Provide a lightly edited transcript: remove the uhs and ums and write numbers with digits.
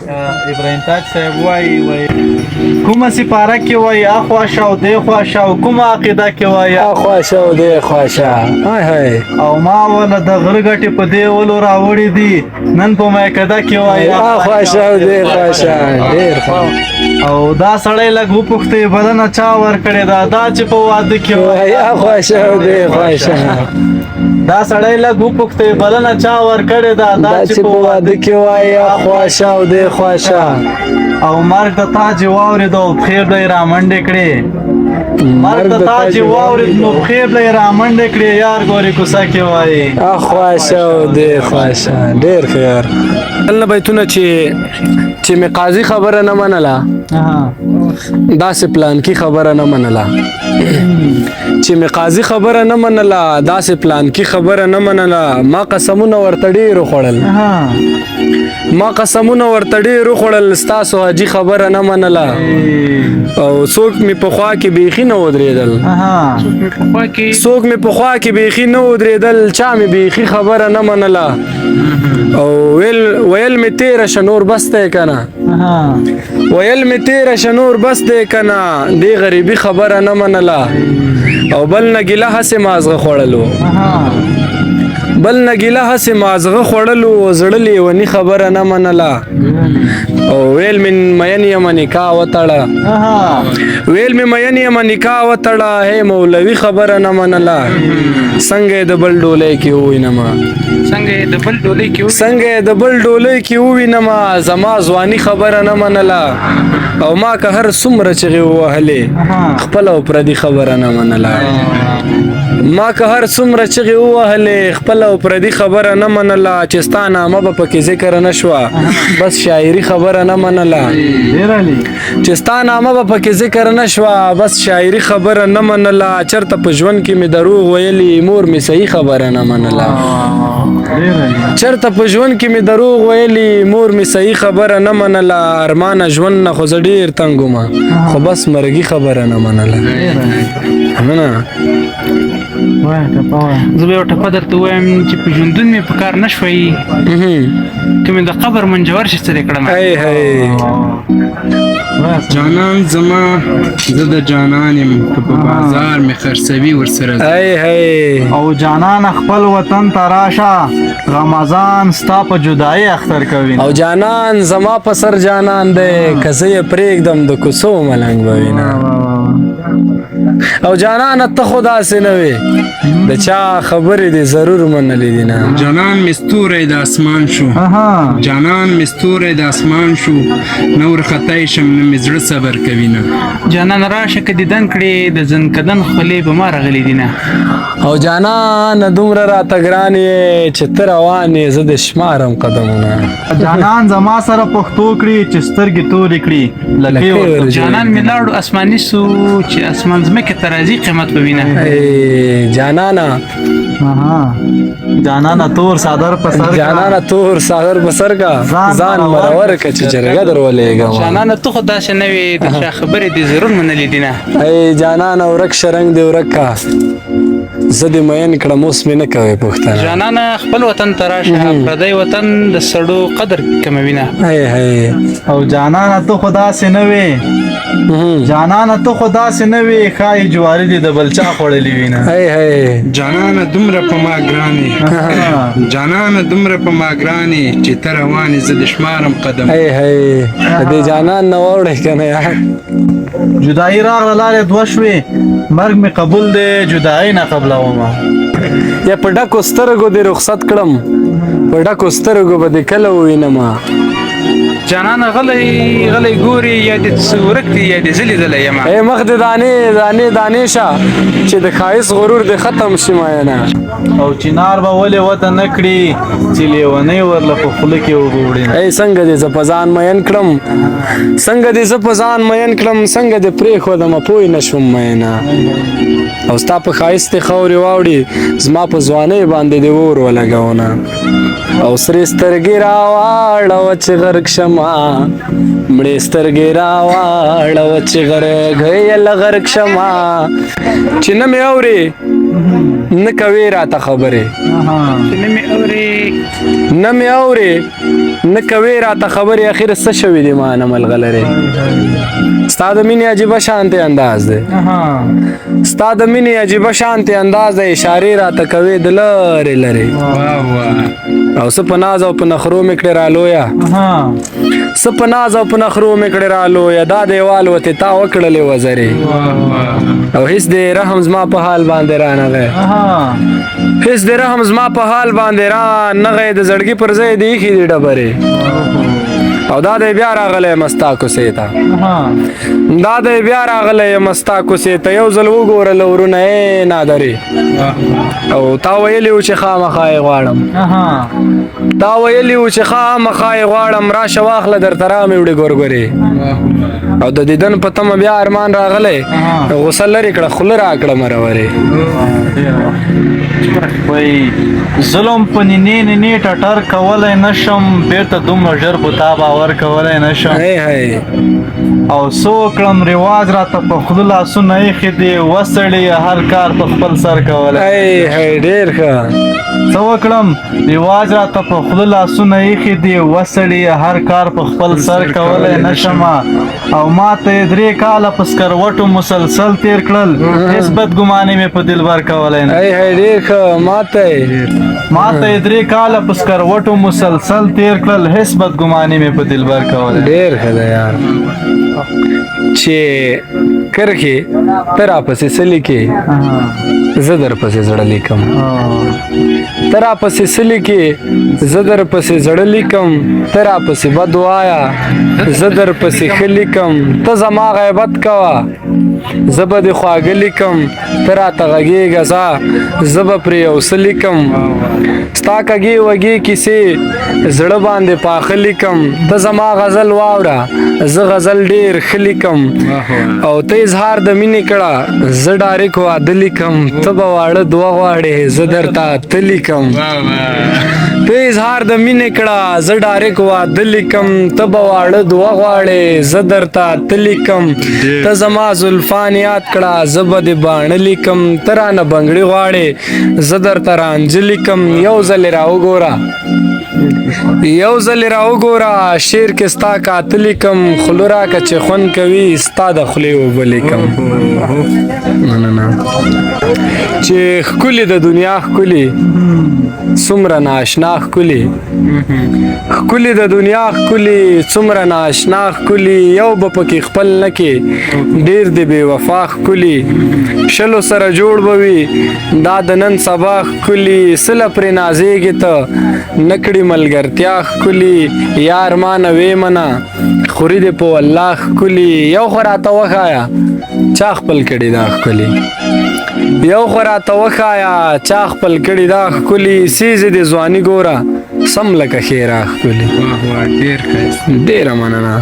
ابراهیم تاج صاحب وایي کومه سپاره کې وایي اخوا شاو دی خوا شاو کومه عقیده کې وایي اخوا شاو دی خوا شا هاي هاي او ما ولا د غره ګټې په دې ولو راوړې دي نن په میکده کې وایي اخوا شاو دی خوا شا ډېر او دا سړی لږ وپوښتې بلنه چا ورکړې ده دا چې په واده کې وایي اخوا شاو دی خوا شا دا سړی لږ وپوښتې بلنه چا ورکړې ده دا چې په واده کې وایي اخوا شاو دی خوا شا او مرګ د تا چې واورېد او پښې به یې رامنډې کړې مرګ د تا چې واورېد نو پښې به یې رامنډې کړې یار ګورې کوڅه کې وایي اخوا شاو دی خوا شا ډېر ښه یار بل نه بیتونه چې مې قاضي خبره نه منله داسې پلان کې خبره نه منله چې مې قاضي خبره نه منله داسې پلان کې خبره نه منله ما قسمونه ورته ډېر وخوړل ما قسمونه ورته ډېر وخوړل ستاسو حاجي خبره نه منله او څوک مې په خوا کې بیخي نه ودرېدل څوک مې په خوا کې بیخي نه ودرېدل چا مې بیخي خبره نه منله او ویل مې تیره شه نور بس دی که نه ویل مې تیره شه نور بس دی که نه دې غریبي خبره نه منله او بل نه ګیله هسې مازغه خوړلو بل نه ګیله هسې مازغه خوړلو زړه لیوني خبره نه منله او ویل مې مین یم نکاح وتړه ویل مې مین یم نکاح وتړه هی مولوي خبره نه منله څنګه یې د بل ډولۍ کې ووینمه څنګه یې د بل ډولۍ کې ووینمه زما ځواني خبره نه منله او ما که هر څومره چغې ووهلې خپله او پردي خبره نه منله ما که هر څومره چغې ووهلې خپله او پردي خبره نه منله چې ستا نامه به پکې ذکر نه شوه بس شاعري خبره نه منله چې ستا نامه به پکې ذکر نه شوه بس شاعري خبره نه منله چېرته په ژوند کې مې دروغ ویلي مور مې صحیح خبره نه منله چېرته په ژوند کې مې دروغ ویلي مور مې صحیح خبره نه منله ارمانه ژوند نه خو زه ډېر تنګ ومه خو بس مرګي خبره نه منله نه زه به یو ټپه درته ووایم چې په ژوندون مې په کار نه شوی که مې د قبر منجور شي څه دې کړم جانان زما زه د جانان یم که په بازار مې خرڅوي ورسره او جانان خپل وطن ته راشه رمضان ستا په جدایي اختر کوي او جانان زما په سر جانان دی که زه یې پرېږدم د کوڅو ملنګ به وینه او جانان ته خو داسې نه وې د چا خبرې دې ضرور منلې دي نه جانان مې ستوری د اسمان شو جانان مې ستوری د اسمان شو نه ورختی شم نه مې زړه صبر کوي نه جانان راشه که دیدن کړې د زنکدن خولې به ما راغلي دي نه او جانان دومره راته ګران یې چې ته روان یې زه د شمارم قدمونه جانان زما سره پښتو کړي چې سترګې تورې کړي جانان مې لاړو اسماني سو چې اسمان ځمکې ته راځي قیمت به وینه جانانه تور صادر په سر جانانه تور صادر په سر کا ځان مرور که چې جرګه در ولېږم جانانه ته خو داسې نه وې د چا خبرې دې ضرور منلې دي نه جانانه ورک شرنګ دې ورک کا زه دې مین کړم اوس مې نه کوې پوښتنه جانانه خپل وطن ته راشه پردی وطن د سړو قدر کموي نه او جانانه ته خو داسې نه وې جانانه ته خو داسې نه وې ښایي جواري دې د بل چا خوړلې وي نه جانانه دومره په ما ګرانې جانانه دومره په ما ګرانې چې ته روانې زه د شمارم قدم دې جانان نه واوړې که نه یار جدایي راغله لارې دوه شوې مرګ مې قبول دی جدایي نه قبلومه یا په ډکو سترګو دې رخصت کړم په ډکو سترګو به دې کله ووینمه جانانه غلی ګوري یا دې ورک دي یا دې زه لیدلی یم مخ دې دانې شه چې د ښایست غرور دې ختم شي مینه او چنار به ولې وته نه کړي چې لیونۍ ورله په خوله کې وګوړي څنګه دې زه په ځان مین کړم څنګه دې زه په ځان مین کړم څنګه دې پرېښودمه پوه نه شوم مینه او ستا په ښایست دې خاورې واوړي زما په ځوانۍ باندې دې اور ولګونه او سرې سترګې راواړوه چې غرق شمه مړې سترګې راواړوه چې غرق شمه چې نه مې اورې نه کوي راته خبرې نه مې اورې نه مې اورې نه کوي راته خبرې اخر څه شوي دي ما نه ملغلرې ستا د مینې عجیبه شانتې انداز دی ستا د مینې عجیبه شانتې انداز دی اشارې راته کوي د لرې لرې او څه په ناز او په نخرو مې کړې رالویه څه په ناز او په نخرو مې کړې رالویه دا دیوال وتې تا وکړلې وزرې او هیڅ دې رحم زما په حال باندې رانغی هیڅ دې رحم زما په حال باندې رانغی د زړګي پر ځای دې ایښي دي ډبرې او دا دی بیا راغلی مستا کوڅې ته دا دی بیا راغلی مستا کوڅې ته یو ځل وګوره له ورونه نادرې او تا ویلي و چې خامخا یې غواړم تا ویلي و چې خامخا یې غواړم راشه واخله درته رامې وړې ګورګورې او د دیدن په تمه بیا ارمان راغلی غوسه لرې کړه خوله راکړه مرورې وای ظلم په نینې نینې ټټر کولی نشم بیرته دومره ژر په تا باور کولی نشم او څه وکړم رواج راته په خوله لاسونه ایښي دي وسړي هر کار په خپل سر کولی ډېر ښه څه وکړم رواج راته په خوله لاسونه ایښي دي وسړي هر کار په خپل سر کولی نشم او ما ته یې 3 کاله په سکروټو مسلسل تیر کړل هېڅ بدګماني مې په دلبر کولی نه ډېر ښه ما ته یې 3 کاله په سکروټو مسلسل تیر کړل هېڅ بدګماني مې په دلبر کولی ډېر ښه ده یار چې کرښې ته راپسې څه لیکې زه درپسې زړه لیکم ته راپسې څه لیکې زه درپسې زړه لیکم ته راپسې بد وایه زه درپسې ښه لیکم ته زما غیبت کوه زه به دې خواږه لیکم ته راته غږېږه زه به پرې یو څه لیکم ستا کږې وږې کیسې زړه باندې پاخه لیکم ته زما غزل واوره زه غزل ډېر ښه لیکم او ته اظهار د مینې کړه زه ډایرک واده لیکم ته به واړه 2 غواړې زه درته ته لیکم ته اظهار د مینې کړه زه ډایرک واده لیکم ته به واړه 2 غواړې زه درته ته لیکم ته زما زلفان یاد کړه زه به دې باڼه لیکم ته رانه بنګړي غواړې زه درته رانجه لیکم یو ځل یې راوګوره شعر کې ستا کاته لیکم خوله راکه چې خوند کوي ستا د خولې اوبه لیکم چې ښکلې د دنیا ښکلې څومره ناشنا ښکلې ښکلې د دنیا ښکلې څومره ناشنا ښکلې یو به پکې خپل نه کې ډېر د بې وفا ښکلې شلو سره جوړ به وي دا د نن سبا ښکلې سله پرې نازېږې ته نه کړي ملګرتیا ښکلې یار ما نه وې منه خوري دې په والله ښکلې یو خو راته وښایه چا خپل کړي دا ښکلې یو خو راته وښایه چا خپل کړي دا ښکلې سیزې دې ځواني ګوره سم لکه ښېرا ښکلې ډېره مننه